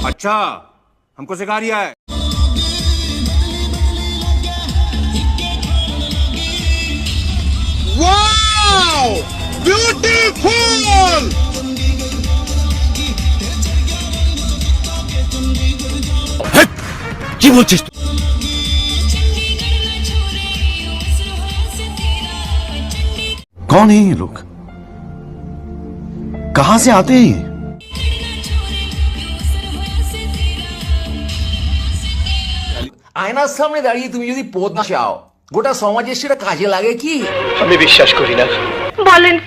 अच्छा हमको सिखा रिया है। Wow! Beautiful! কি বলছিস? कौन है ये लोग? कहां से आते हैं? আয়নার সামনে দাঁড়িয়ে তুমি যদি পদ চাও, গোটা সমাজের সেটা কাজে লাগে কি? আমি বিশ্বাস করি না। বলেন